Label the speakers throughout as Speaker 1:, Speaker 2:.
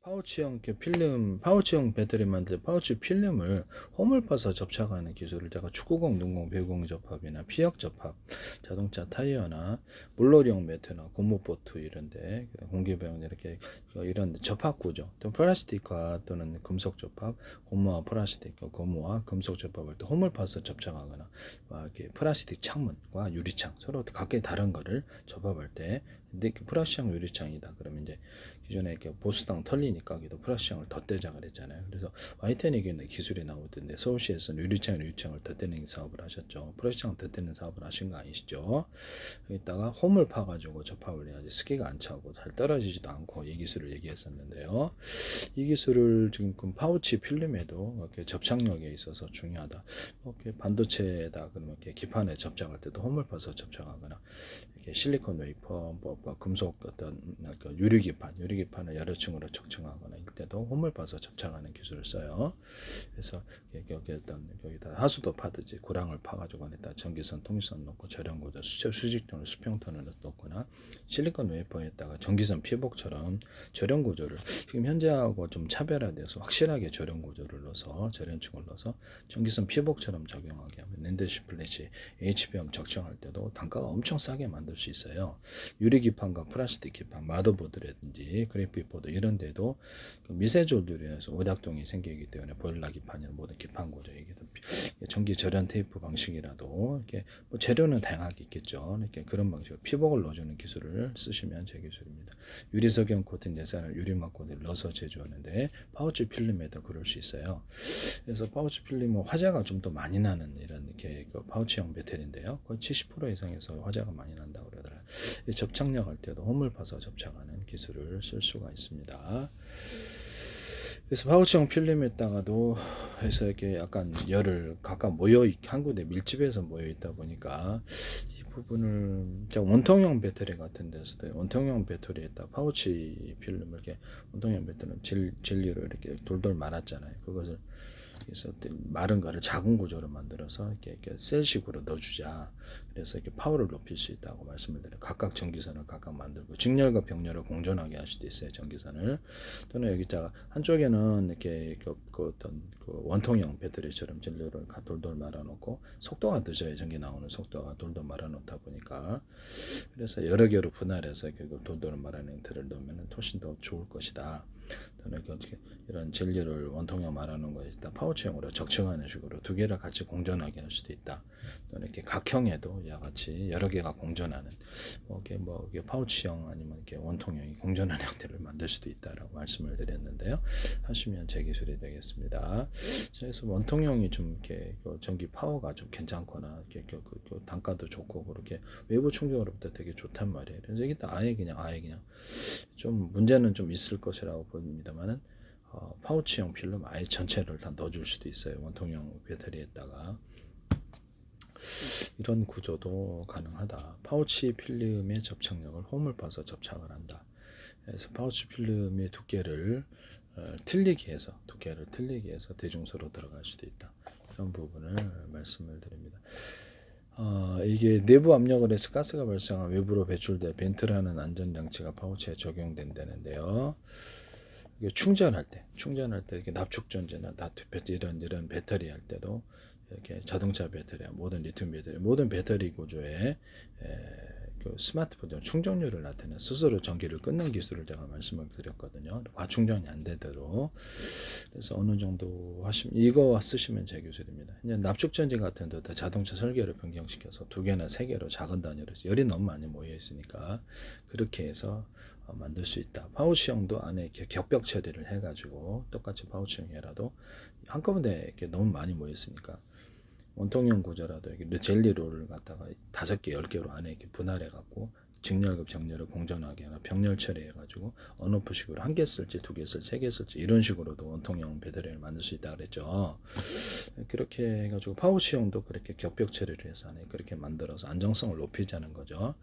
Speaker 1: 파우치형 이렇게 필름, 파우치형 배터리 만들 때 파우치 필름을 홈을 파서 접착하는 기술을 제가 축구공, 농공, 배구공 접합이나 피혁 접합, 자동차 타이어나 물놀이용 매트나 고무보트 이런데 공기배용 이렇게 이런 접합 구조, 또 플라스틱과 또는 금속 접합, 고무와 플라스틱, 고무와 금속 접합을 또 홈을 파서 접착하거나 이렇게 플라스틱 창문과 유리창 서로 각기 다른 거를 접합할 때 근데 플라스틱 유리창이다 그러면 이제 기존에 이렇게 보수당 털리니까 여기도 플라스틱을 덧대자 그랬잖아요. 그래서 와이텐에게는 기술이 나오던데 서울시에서는 유리창을 덧대는 사업을 하셨죠. 플라스틱을 덧대는 사업을 하신 거 아니시죠? 여기다가 홈을 파가지고 접합을 해야지 습기가 안 차고 잘 떨어지지도 않고 이 기술을 얘기했었는데요. 이 기술을 지금 파우치 필름에도 이렇게 접착력에 있어서 중요하다. 이렇게 반도체에다 그러면 이렇게 기판에 접착할 때도 홈을 파서 접착하거나 이렇게 실리콘 웨이퍼, 금속 어떤 유리기판을 여러 층으로 적층하거나 일 때도 홈을 파서 접착하는 기술을 써요. 그래서 여기다 하수도 파듯이 구랑을 파가지고 안에다 전기선, 통기선 넣고 절연구조, 수직통을 수평선을 넣거나 실리콘 웨이퍼에다가 전기선 피복처럼 절연구조를 지금 현재하고 좀 차별화돼서 확실하게 절연구조를 넣어서 절연층을 넣어서 전기선 피복처럼 적용하게 하면 낸데시 플래시 HBM 적정할 때도 단가가 엄청 싸게 만들 수 있어요. 유리기판과 플라스틱 기판, 마더보드라든지 그래픽보드 이런 데도 미세조율로 인해서 오작동이 생기기 때문에 보일러 기판이나 모든 기판 구조 얘기도 전기 절연 테이프 방식이라도 이렇게 뭐 재료는 다양하게 있겠죠. 이렇게 그런 방식으로 피복을 넣어주는 기술을 쓰시면 제 기술입니다. 유리석연 코팅 예산을 유리막 코팅을 넣어서 제조하는데 파우치 필름에도 그럴 수 있어요. 그래서 파우치 필름은 화재가 좀 더 많이 나는 이런 이렇게 파우치형 배터리인데요. 거의 70% 이상에서 화재가 많이 난다고 그러더라고요. 접착력 할 때도 홈을 파서 접착하는 기술을 쓸 수가 있습니다. 그래서 파우치형 필름에다가도 해서 이렇게 약간 열을 각각 한 군데 밀집해서 모여 있다 보니까 이 부분을 제가 원통형 배터리 같은 데서도 원통형 배터리에다 파우치 필름을 이렇게 원통형 배터리는 진리로 이렇게 돌돌 말았잖아요. 그것을 그래서 마른 거를 작은 구조로 만들어서 이렇게 셀식으로 넣어주자. 그래서 이렇게 파워를 높일 수 있다고 말씀을 드려요. 각각 전기선을 각각 만들고 직렬과 병렬을 공존하게 할 수도 있어요. 전기선을 또는 여기다가 한쪽에는 이렇게 어떤 원통형 배터리처럼 진료를 돌돌 말아놓고 속도가 늦어요. 전기 나오는 속도가 돌돌 말아놓다 보니까 그래서 여러 개로 분할해서 이렇게 돌돌 말아낸 틀을 넣으면 훨씬 더 좋을 것이다. 또는 이런 젤리를 원통형 말하는 거에 있다 파우치형으로 적층하는 식으로 두 개를 같이 공존하게 할 수도 있다. 또는 이렇게 각형에도 이와 같이 여러 개가 공존하는 이게 파우치형 아니면 이렇게 원통형이 공존하는 형태를 만들 수도 있다라고 말씀을 드렸는데요. 하시면 제 기술이 되겠습니다. 그래서 원통형이 좀 이렇게 전기 파워가 좀 괜찮거나 이렇게 단가도 좋고 그렇게 외부 충격으로부터 되게 좋단 말이에요. 그래서 이게 아예 그냥 좀 문제는 좀 있을 것이라고 봅니다만은 파우치형 필름 아예 전체를 다 넣어줄 수도 있어요. 원통형 배터리에다가 이런 구조도 가능하다. 파우치 필름의 접착력을 홈을 파서 접착을 한다. 그래서 파우치 필름의 두께를 틀리게 해서 대중소로 들어갈 수도 있다. 이런 부분을 말씀을 드립니다. 이게 내부 압력을 해서 가스가 발생한 외부로 배출돼 벤트라는 안전장치가 파우치에 적용된다는데요. 이게 충전할 때 이렇게 납축전지나 이런 배터리 할 때도 이렇게 자동차 배터리, 모든 리튬 배터리, 모든 배터리 구조에 스마트폰 충전율을 나타내 스스로 전기를 끊는 기술을 제가 말씀을 드렸거든요. 과충전이 안 되도록. 그래서 어느 정도 하시면 이거 쓰시면 제 기술입니다. 이제 납축전지 같은 데도 자동차 설계를 변경시켜서 2개나 3개로 작은 단위로 열이 너무 많이 모여 있으니까 그렇게 해서 만들 수 있다. 파우치형도 안에 이렇게 격벽 처리를 해가지고 똑같이 파우치형이라도 한꺼번에 이렇게 너무 많이 모여 있으니까 원통형 구조라도 이렇게 젤리롤을 갖다가 5개, 10개로 안에 이렇게 분할해 갖고 직렬과 병렬을 공존하게 하나 병렬 처리해 가지고 언오프식으로 1개 쓸지 2개 쓸지 3개 쓸지 이런 식으로도 원통형 배터리를 만들 수 있다 그랬죠. 그렇게 해가지고 파우치형도 그렇게 격벽 처리를 해서 안에 그렇게 만들어서 안정성을 높이자는 거죠.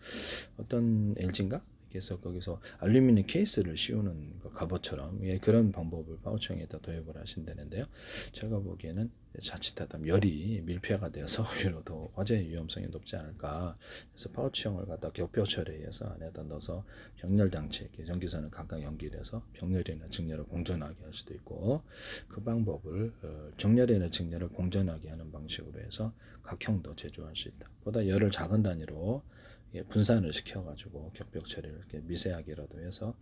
Speaker 1: 어떤 LG인가? 그래서 거기서 알루미늄 케이스를 씌우는 갑옷처럼 그런 방법을 파우치형에다 도입을 하신다는데요. 제가 보기에는 자칫하다 열이 밀폐가 되어서 오히려 더 화재 위험성이 높지 않을까. 그래서 파우치형을 갖다 격벽 처리해서 안에다 넣어서 병렬 장치, 전기선을 각각 연결해서 병렬이나 직렬을 공전하게 할 수도 있고, 그 방법을 정렬이나 직렬을 공전하게 하는 방식으로 해서 각형도 제조할 수 있다. 보다 열을 작은 단위로 분산을 시켜가지고 격벽 처리를 이렇게 미세하게라도 해서,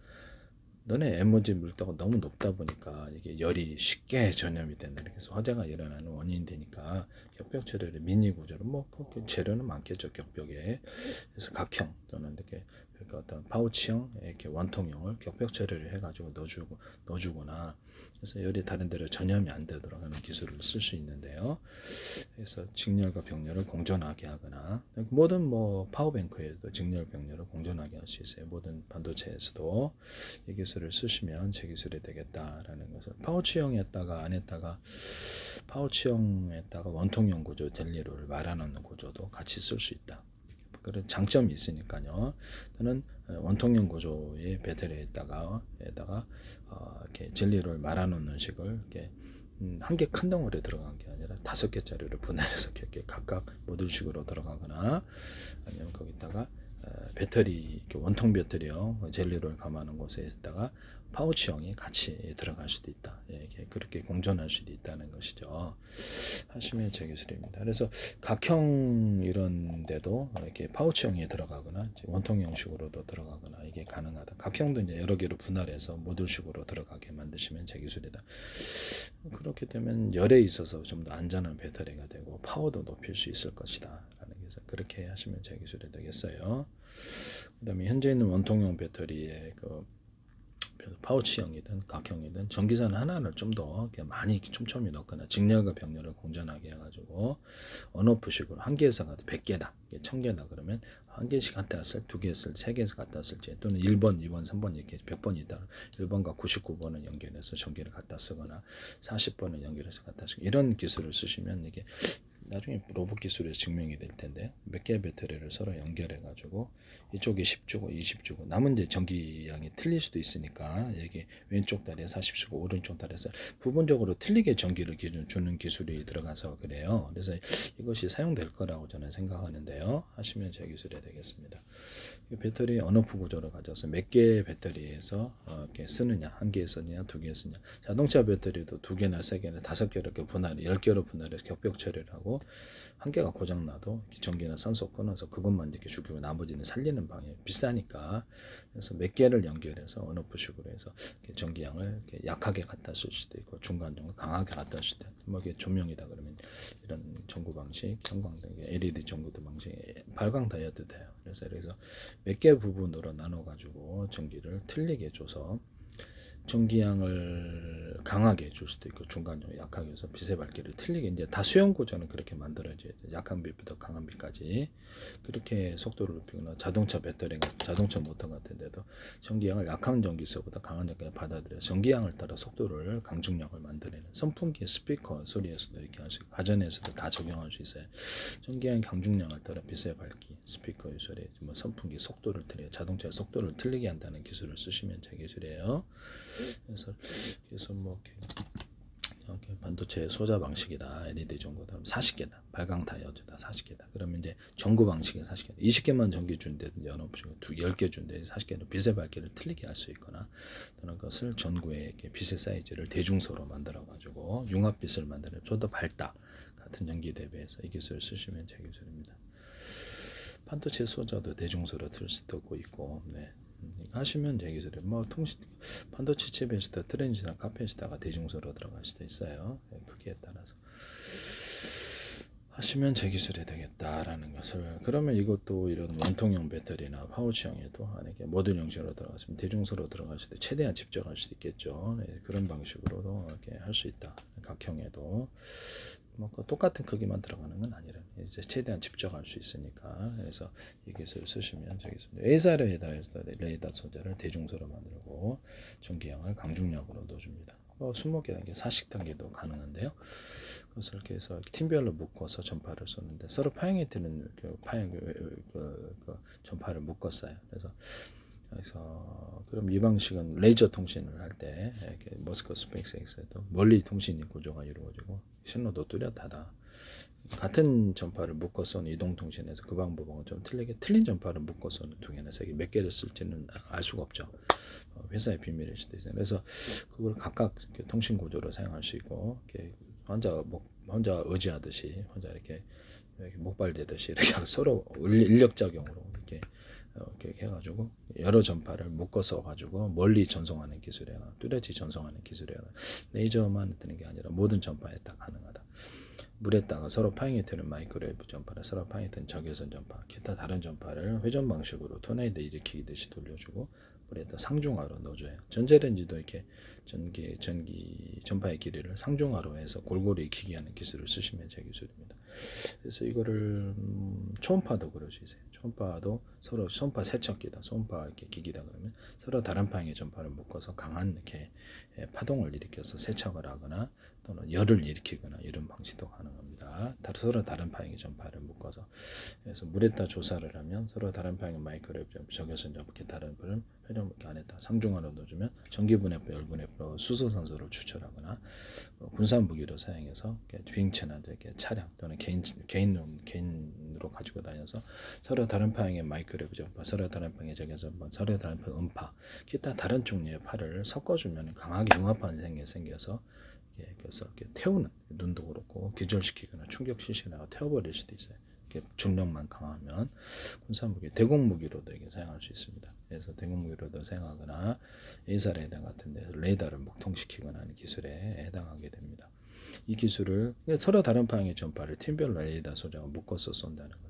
Speaker 1: 너네 에너지 밀도가 너무 높다 보니까 이게 열이 쉽게 전염이 된다. 그래서 화재가 일어나는 원인이 되니까 격벽 처리를 미니 구조로 그 재료는 많겠죠, 격벽에. 그래서 각형 또는 이렇게 그러니까 어떤 파우치형, 이렇게 원통형을 격벽 처리를 해가지고 넣어주거나, 그래서 열이 다른 데로 전염이 안 되도록 하는 기술을 쓸 수 있는데요. 그래서 직렬과 병렬을 공존하게 하거나, 모든 뭐 파워뱅크에도 직렬 병렬을 공존하게 할 수 있어요. 모든 반도체에서도 이 기술을 쓰시면 제 기술이 되겠다라는 것을, 파우치형에다가 안에다가 파우치형에다가 원통형 구조 젤리로를 말아놓는 구조도 같이 쓸 수 있다. 그런 장점이 있으니까요. 또는 원통형 구조의 배터리에다가 이렇게 젤리를 말아놓는 식을 이렇게 한 개 큰 덩어리에 들어간 게 아니라 5개짜리를 분할해서 이렇게 각각 모듈식으로 들어가거나, 아니면 거기다가 배터리, 원통 배터리형 젤리를 감아놓은 곳에다가 파우치형이 같이 들어갈 수도 있다. 그렇게 공존할 수도 있다는 것이죠. 하시면 제 기술입니다. 그래서 각형 이런 데도 이렇게 파우치형이 들어가거나 원통 형식으로도 들어가거나 이게 가능하다. 각형도 이제 여러 개로 분할해서 모듈식으로 들어가게 만드시면 제 기술이다. 그렇게 되면 열에 있어서 좀 더 안전한 배터리가 되고 파워도 높일 수 있을 것이다. 라는 게서 그렇게 하시면 제 기술이 되겠어요. 그다음에 현재 있는 원통형 배터리의 그 파우치형이든 각형이든 전기선 하나를 좀 더 많이 촘촘히 넣거나 직렬과 병렬을 공전하게 해가지고 언오프식으로 한 개에서 가도 100개다, 1000개다 그러면 한 개씩 갖다 쓸, 2개 쓸, 3개에서 갖다 쓸지, 또는 1번, 2번, 3번 이렇게 100번이 있다. 1번과 99번을 연결해서 전기를 갖다 쓰거나 40번을 연결해서 갖다 쓰고, 이런 기술을 쓰시면 이게 나중에 로봇 기술에서 증명이 될 텐데, 몇 개의 배터리를 서로 연결해 가지고 이쪽에 10주고 20주고 남은 이제 전기량이 틀릴 수도 있으니까, 여기 왼쪽 다리에 40주고 오른쪽 다리에서 부분적으로 틀리게 전기를 주는 기술이 들어가서 그래요. 그래서 이것이 사용될 거라고 저는 생각하는데요. 하시면 제 기술이 되겠습니다. 배터리 언오프 구조를 가져서 몇 개의 배터리에서 이렇게 쓰느냐, 한 개 쓰느냐, 2개 쓰느냐. 자동차 배터리도 2개나 3개나 5개 이렇게 분할, 10개로 분할해서 격벽 처리를 하고, 한 개가 고장 나도 전기나 산소 끊어서 그것만 이렇게 죽이고 나머지는 살리는 방향이 비싸니까, 그래서 몇 개를 연결해서 언오프식으로 해서 전기량을 이렇게 약하게 갖다 쓸 수도 있고 중간 정도 강하게 갖다 쓸 수도 있고, 뭐 이게 조명이다 그러면 이런 전구 방식, 형광등, LED 전구도 방식, 발광 다이어도 돼요. 그래서 몇 개 부분으로 나눠 가지고 전기를 틀리게 줘서 전기량을 강하게 줄 수도 있고 중간적으로 약하게 해서 빛의 밝기를 틀리게, 이제 다 수용 구조는 그렇게 만들어져야 돼. 약한 빛부터 강한 빛까지 그렇게 속도를 높이거나, 자동차 배터리가 자동차 모터 같은 데도 전기량을 약한 전기세보다 강한 전기를 받아들여 전기량을 따라 속도를 강중량을 만들어내는, 선풍기, 스피커 소리에서도 이렇게 하시고 가전에서도 다 적용할 수 있어요. 전기량 강중량을 따라 빛의 밝기, 스피커의 소리, 뭐 선풍기 속도를 틀려, 자동차의 속도를 틀리게 한다는 기술을 쓰시면 제 기술이에요. 그래서 뭐 이렇게 반도체 소자 방식이다, LED 전구다, 40개다, 발광 다이어드다 40개다. 그러면 이제 전구 방식이 40개, 20개만 전기 준다든지 연업식으로 10개 준대 40개는 빛의 밝기를 틀리게 할 수 있거나, 또는 그것을 전구의 이렇게 빛의 사이즈를 대중소로 만들어 가지고 융합빛을 만들어 좀 더 밝다, 같은 전기 대비해서 이 기술을 쓰시면 제 기술입니다. 반도체 소자도 대중소로 틀 수도 있고, 네. 하시면 제 기술이 뭐 통신 반도체 칩에서도 트랜지나 카페에서다가 대중소로 들어갈 수도 있어요. 크기에 따라서 하시면 제 기술이 되겠다라는 것을, 그러면 이것도 이런 원통형 배터리나 파우치형에도 안에 모듈 형식으로 들어갔으면 대중소로 들어갈 수도, 최대한 집적할 수도 있겠죠. 네, 그런 방식으로도 이렇게 할 수 있다. 각형에도 뭐 똑같은 크기만 들어가는 건 아니라 이제 최대한 집적할 수 있으니까, 그래서 이 기술을 쓰시면 저기서 A사 레이더 소재를 대중소로 만들고 전기량을 강중량으로 넣어줍니다. 20개 단계, 40단계도 가능한데요. 그래서 이렇게 해서 팀별로 묶어서 전파를 쏘는데, 서로 파형이 되는 전파를 묶었어요. 그래서 그래서 그럼 이 방식은 레이저 통신을 할 때 모스크 스페이스X에도 멀리 통신이 구조가 이루어지고 신호도 뚜렷하다. 같은 전파를 묶어 쏘는 이동통신에서 그 방법은 좀 틀리게 틀린 전파를 묶어 쏘는 두 개나 세 개 몇 개를 쓸지는 알 수가 없죠. 회사의 비밀일 수도 있어요. 그래서 그걸 각각 통신 구조로 사용할 수 있고 혼자 의지하듯이 혼자 이렇게 목발되듯이 이렇게 서로 인력 작용으로 이렇게 해가지고 여러 전파를 묶어서 가지고 멀리 전송하는 기술이야. 뚜렷이 전송하는 기술이야. 레이저만 뜨는 게 아니라 모든 전파에 다 가능하다. 물에다가 서로 파행이 되는 마이크로웨이브 전파를 서로 파행이 되는 적외선 전파, 기타 다른 전파를 회전 방식으로 토네이도 일으키듯이 돌려주고 물에다 상중하로 넣어줘요. 전자레인지도 이렇게 전기 전파의 길이를 상중하로 해서 골고루 익히게 하는 기술을 쓰시면 제 기술입니다. 그래서 이거를 초음파도 그려주세요. 초음파도 서로 초음파 세척기다, 초음파 이렇게 기기다 그러면 서로 다른 파행의 전파를 묶어서 강한 이렇게 파동을 일으켜서 세척을 하거나 또는 열을 일으키거나 이런 방식도 가능합니다. 서로 다른 파행의 전파를 묶어서 그래서 물에다 조사를 하면 서로 다른 파행의 마이크로웨이브 적외선 전파 다른 불은 회전 안에다 상중하로 넣어주면 전기분해표, 열분해표, 수소산소를 추출하거나 군사 무기로 사용해서 비행체나 차량 또는 개인으로 가지고 다녀서 서로 다른 파행의 마이크로웨이브 전파, 서로 다른 파행의 적외선 전파, 서로 다른 파행의 음파, 기타 다른 종류의 파를 섞어주면 강하게 융합 반생이 생겨서 그래서 이렇게 태우는 눈도 그렇고 기절시키거나 충격시키거나 태워버릴 수도 있어요. 중력만 강하면 군사무기, 대공무기로도 이게 사용할 수 있습니다. 그래서 대공무기로도 사용하거나 에이사 레이더 같은 데서 레이더를 목통시키거나 하는 기술에 해당하게 됩니다. 이 기술을 서로 다른 방향의 전파를 팀별로 레이더 소장을 묶어서 쏜다는 거죠.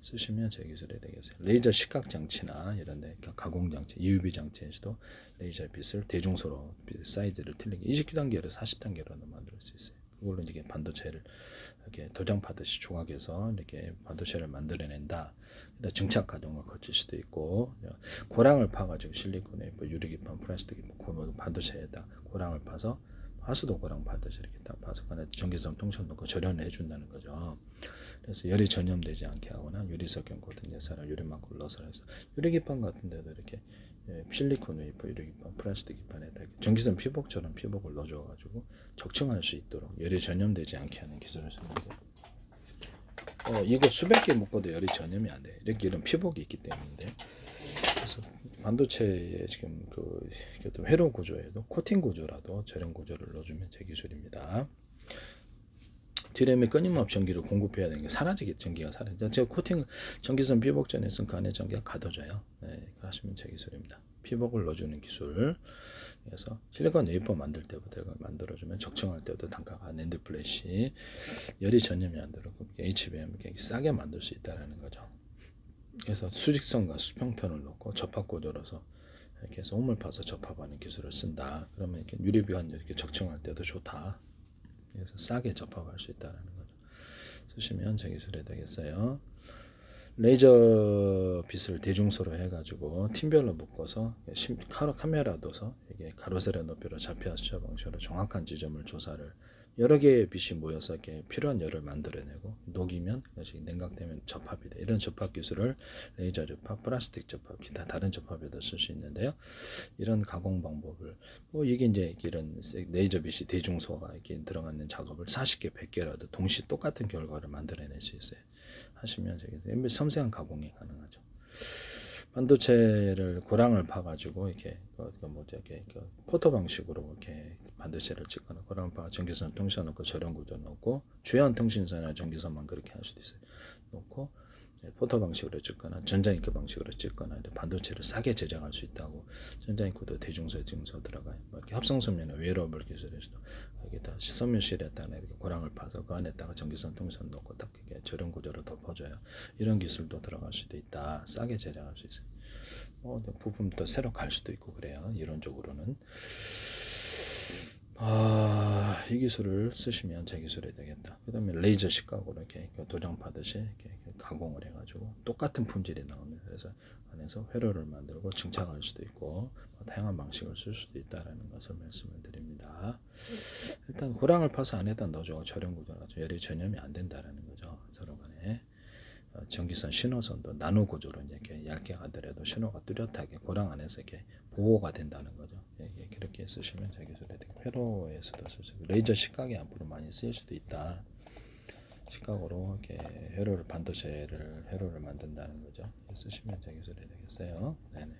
Speaker 1: 쓰시면 제 기술이 되겠어요. 레이저 시각 장치나 이런 데 가공 장치, UV 장치에서도 레이저 빛을 대중소로 사이즈를 틀리게 20단계로 40단계로도 만들 수 있어요. 그걸로 이제 반도체를 이렇게 도장 파듯이 조각해서 이렇게 반도체를 만들어낸다. 증착 과정을 거칠 수도 있고 고랑을 파가지고 실리콘에 유리기판, 플라스틱 반도체에다 고랑을 파서 하수도 고랑 파듯이 이렇게 딱 파서 안에 전기선 통신 넣고 절연을 해준다는 거죠. 그래서 열이 전염되지 않게 하거나 유리석경 코팅 예사나 유리막을 넣어서 해서 유리기판 같은 데도 이렇게 실리콘 웨이퍼 유리기판 플라스틱 기판에다 전기선 피복처럼 피복을 넣어줘가지고 적층할 수 있도록 열이 전염되지 않게 하는 기술을 쓰는데 이거 수백 개 묶어도 열이 전염이 안 돼요. 이렇게 이런 피복이 있기 때문에. 그래서 반도체에 지금 그 회로 구조에도 코팅 구조라도 저런 구조를 넣어주면 제 기술입니다. 디램이 끊임없이 전기를 공급해야 되는 게 사라지게 전기가 사라져. 제가 코팅 전기선 피복전에서는 그 안에 전기가 가둬져요. 네, 하시면 제 기술입니다. 피복을 넣어주는 기술. 그래서 실리콘 웨이퍼 만들 때부터 이걸 만들어주면 적층할 때도 단가가 낸드 플래시 열이 전염이 안 되고 HBM 싸게 만들 수 있다라는 거죠. 그래서 수직선과 수평선을 놓고 접합 구조로서 이렇게 해서 홈을 파서 접합하는 기술을 쓴다. 그러면 이렇게 유리비관 이렇게 적층할 때도 좋다. 그래서 싸게 접합할 수 있다는 거죠. 쓰시면 제 기술이 되겠어요. 레이저 빛을 대중소로 해가지고 팀별로 묶어서 카메라 둬서 이게 가로세로 높이로 좌표 수첩 방식으로 정확한 지점을 조사를 여러 개의 빛이 모여서 이렇게 필요한 열을 만들어내고 녹이면 이것이 냉각되면 접합이 돼. 이런 접합 기술을 레이저 접합, 플라스틱 접합, 기타 다른 접합에도 쓸 수 있는데요. 이런 가공 방법을 이게 이제 이런 레이저 빛이 대중소가 이렇게 들어가는 작업을 40개, 100개라도 동시 똑같은 결과를 만들어낼 수 있어요. 하시면 되게 섬세한 가공이 가능하죠. 반도체를 고랑을 파가지고 이렇게 포토 방식으로 이렇게 반도체를 찍거나 고랑을 파 전기선 통신 넣고 저런 구조 넣고 주연 통신선이나 전기선만 그렇게 할 수도 있어요. 놓고 포토 방식으로 찍거나 전자잉크 방식으로 찍거나 반도체를 싸게 제작할 수 있다고. 전자잉크도 대중소에 들어가요. 이렇게 합성선면의 웨어러블 기술에서도 여기다 선면실에다가 이렇게 고랑을 파서 그 안에다가 전기선 통신 넣고 딱 이렇게 저런 구조로 덮어줘요. 이런 기술도 들어갈 수도 있다. 싸게 제작할 수 있어요. 부품도 새로 갈 수도 있고 그래요. 이론적으로는. 이 기술을 쓰시면 제 기술이 되겠다. 그 다음에 레이저 시각으로 이렇게 도장 파듯이 이렇게 가공을 해가지고 똑같은 품질이 나오면 그래서 안에서 회로를 만들고 증착할 수도 있고 다양한 방식을 쓸 수도 있다라는 것을 말씀을 드립니다. 일단 고랑을 파서 안에다 넣어주고 저렴 구조가 열이 전염이 안 된다라는 거죠. 서로 간에. 전기선 신호선도 나노 구조로 이렇게 얇게 가더라도 신호가 뚜렷하게 고랑 안에서 이렇게 보호가 된다는 거죠. 예, 그렇게 쓰시면 자기소개 회로에서도 쓸 수 있고 레이저 식각이 앞으로 많이 쓰일 수도 있다. 식각으로 이렇게 회로를 만든다는 거죠. 쓰시면 자기소개 되겠어요. 네네.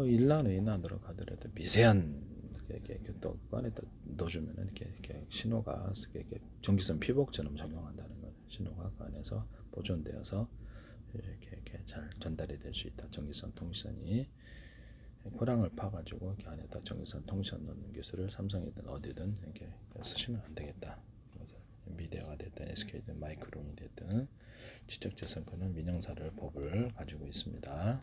Speaker 1: 일란으로 가더라도 미세한 이렇게 교통관에다 넣어주면은 이렇게 신호가 이렇게 전기선 피복처럼 작용한다는 거죠. 신호가 그 안에서 보존되어서 이렇게 잘 전달이 될 수 있다. 전기선 통신이 고랑을 파가지고 이렇게 안에다 전기선 통신 넣는 기술을 삼성이든 어디든 이렇게 쓰시면 안 되겠다. 미디어가 됐든 SK든 마이크론이 됐든 지적재산권은 민영사를 법을 가지고 있습니다.